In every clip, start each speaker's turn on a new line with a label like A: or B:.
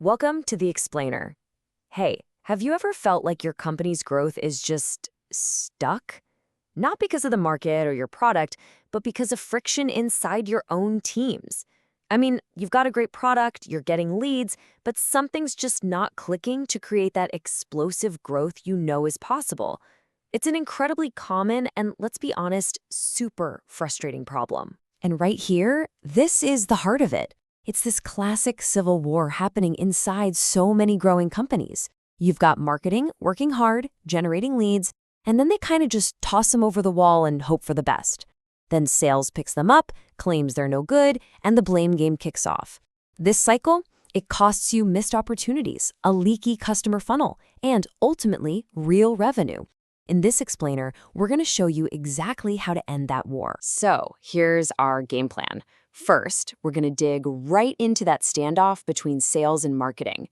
A: Welcome to The Explainer. Hey, have you ever felt like your company's growth is just stuck? Not because of the market or your product, but because of friction inside your own teams. I mean, you've got a great product, you're getting leads, but something's just not clicking to create that explosive growth you know is possible. It's an incredibly common and, let's be honest, super frustrating problem. And right here, this is the heart of it. It's this classic civil war happening inside so many growing companies. You've got marketing working hard, generating leads, and then they kind of just toss them over the wall and hope for the best. Then sales picks them up, claims they're no good, and the blame game kicks off. This cycle, it costs you missed opportunities, a leaky customer funnel, and ultimately, real revenue. In this explainer, we're going to show you exactly how to end that war. So here's our game plan. First, we're going to dig right into that standoff between sales and marketing.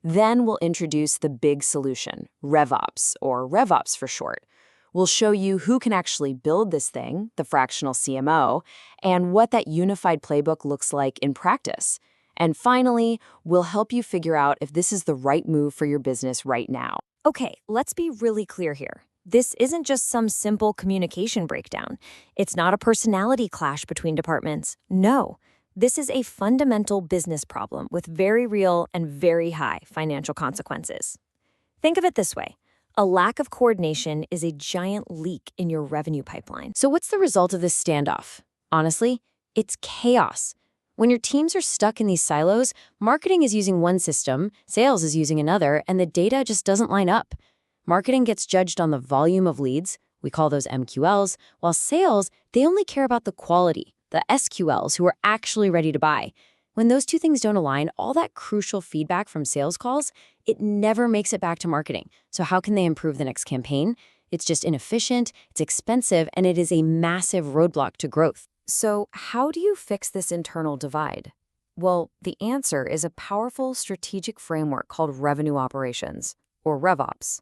A: Then we'll introduce the big solution, RevOps, or RevOps for short. We'll show you who can actually build this thing, the fractional CMO, and what that unified playbook looks like in practice. And finally, we'll help you figure out if this is the right move for your business right now.
B: Okay, let's be really clear here. This isn't just some simple communication breakdown. It's not a personality clash between departments. No, this is a fundamental business problem with very real and very high financial consequences. Think of it this way. A lack of coordination is a giant leak in your revenue pipeline.
A: So what's the result of this standoff? Honestly, it's chaos. When your teams are stuck in these silos, marketing is using one system, sales is using another, and the data just doesn't line up. Marketing gets judged on the volume of leads, we call those MQLs, while sales, they only care about the quality, the SQLs who are actually ready to buy. When those two things don't align, all that crucial feedback from sales calls, it never makes it back to marketing. So how can they improve the next campaign? It's just inefficient, it's expensive, and it is a massive roadblock to growth. So how do you fix this internal divide? Well, the answer is a powerful strategic framework called revenue operations, or RevOps.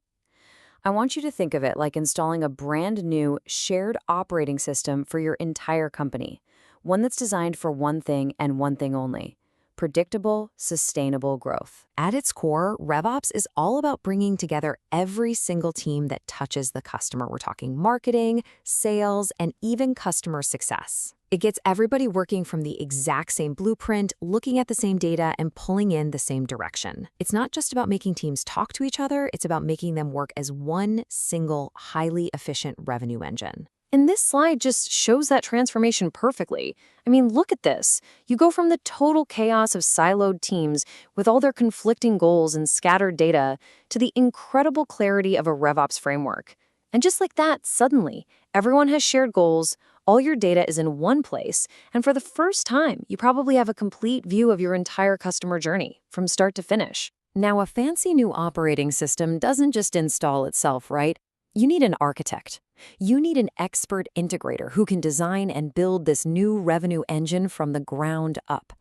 A: I want you to think of it like installing a brand new shared operating system for your entire company, one that's designed for one thing and one thing only: predictable, sustainable growth. At its core, RevOps is all about bringing together every single team that touches the customer. We're talking marketing, sales, and even customer success. It gets everybody working from the exact same blueprint, looking at the same data, and pulling in the same direction. It's not just about making teams talk to each other, it's about making them work as one single, highly efficient revenue engine. And this slide just shows that transformation perfectly. I mean, look at this. You go from the total chaos of siloed teams with all their conflicting goals and scattered data to the incredible clarity of a RevOps framework. And just like that, suddenly, everyone has shared goals, all your data is in one place, and for the first time, you probably have a complete view of your entire customer journey, from start to finish. Now, a fancy new operating system doesn't just install itself, right? You need an architect. You need an expert integrator who can design and build this new revenue engine from the ground up.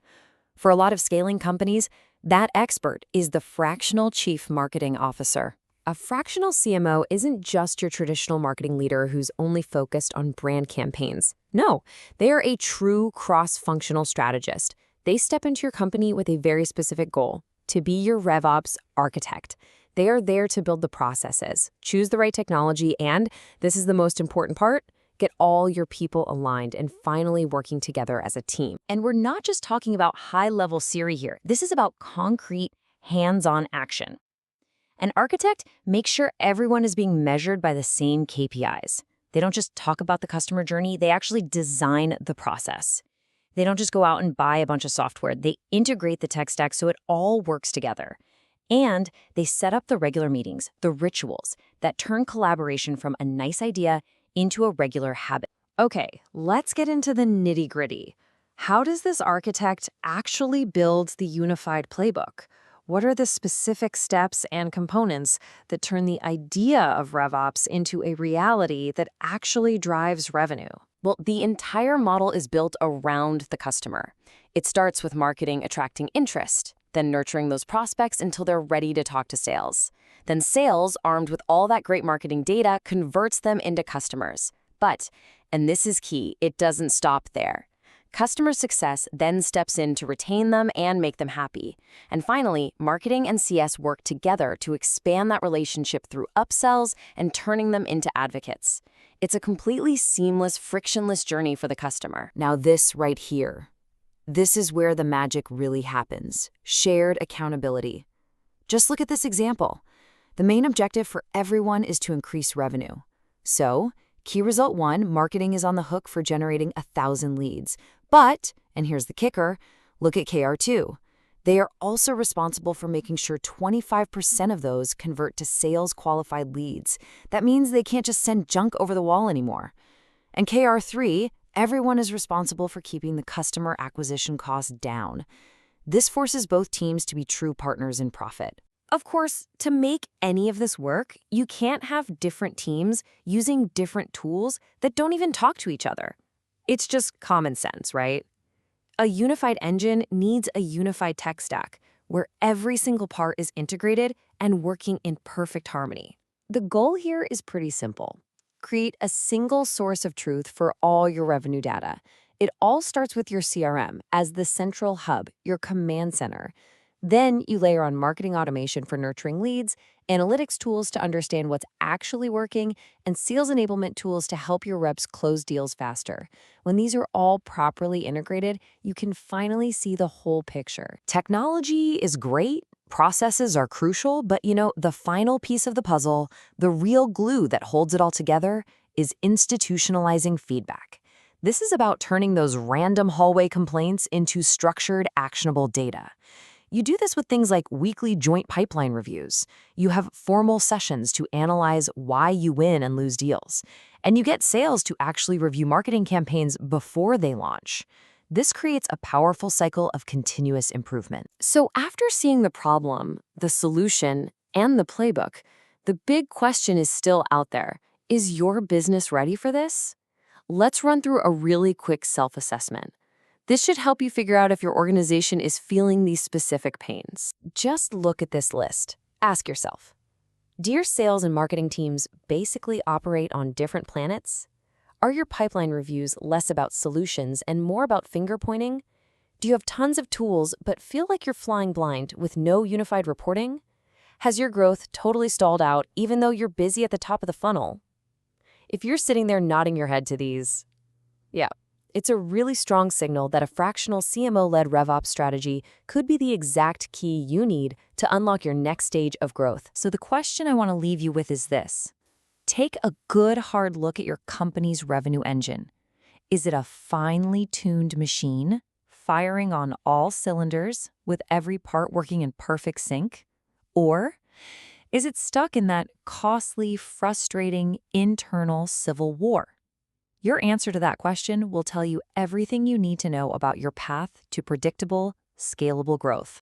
A: For a lot of scaling companies, that expert is the fractional chief marketing officer. A fractional CMO isn't just your traditional marketing leader who's only focused on brand campaigns. No, they are a true cross-functional strategist. They step into your company with a very specific goal: to be your RevOps architect. They are there to build the processes, choose the right technology, and, this is the most important part, get all your people aligned and finally working together as a team. And we're not just talking about high-level theory here. This is about concrete, hands-on action. An architect makes sure everyone is being measured by the same KPIs. They don't just talk about the customer journey, they actually design the process. They don't just go out and buy a bunch of software. They integrate the tech stack so it all works together. And they set up the regular meetings, the rituals, that turn collaboration from a nice idea into a regular habit. Okay, let's get into the nitty-gritty. How does this architect actually build the unified playbook? What are the specific steps and components that turn the idea of RevOps into a reality that actually drives revenue? Well, the entire model is built around the customer. It starts with marketing attracting interest, then nurturing those prospects until they're ready to talk to sales. Then sales, armed with all that great marketing data, converts them into customers. But, and this is key, it doesn't stop there. Customer success then steps in to retain them and make them happy. And finally, marketing and CS work together to expand that relationship through upsells and turning them into advocates. It's a completely seamless, frictionless journey for the customer. Now this right here. This is where the magic really happens. Shared accountability. Just look at this example. The main objective for everyone is to increase revenue. So, key result 1, marketing is on the hook for generating 1,000 leads. But, and here's the kicker, look at KR2. They are also responsible for making sure 25% of those convert to sales-qualified leads. That means they can't just send junk over the wall anymore. And KR3, everyone is responsible for keeping the customer acquisition cost down. This forces both teams to be true partners in profit. Of course, to make any of this work, you can't have different teams using different tools that don't even talk to each other. It's just common sense, right? A unified engine needs a unified tech stack where every single part is integrated and working in perfect harmony. The goal here is pretty simple. Create a single source of truth for all your revenue data. It all starts with your CRM as the central hub, your command center. Then you layer on marketing automation for nurturing leads, analytics tools to understand what's actually working, and sales enablement tools to help your reps close deals faster. When these are all properly integrated, you can finally see the whole picture. Technology is great, processes are crucial, but the final piece of the puzzle, the real glue that holds it all together, is institutionalizing feedback. This is about turning those random hallway complaints into structured, actionable data. You do this with things like weekly joint pipeline reviews. You have formal sessions to analyze why you win and lose deals. And you get sales to actually review marketing campaigns before they launch. This creates a powerful cycle of continuous improvement. So after seeing the problem, the solution, and the playbook, the big question is still out there. Is your business ready for this? Let's run through a really quick self-assessment. This should help you figure out if your organization is feeling these specific pains. Just look at this list. Ask yourself, do your sales and marketing teams basically operate on different planets? Are your pipeline reviews less about solutions and more about finger pointing? Do you have tons of tools but feel like you're flying blind with no unified reporting? Has your growth totally stalled out even though you're busy at the top of the funnel? If you're sitting there nodding your head to these, it's a really strong signal that a fractional CMO-led RevOps strategy could be the exact key you need to unlock your next stage of growth. So the question I want to leave you with is this. Take a good hard look at your company's revenue engine. Is it a finely tuned machine, firing on all cylinders with every part working in perfect sync? Or is it stuck in that costly, frustrating internal civil war? Your answer to that question will tell you everything you need to know about your path to predictable, scalable growth.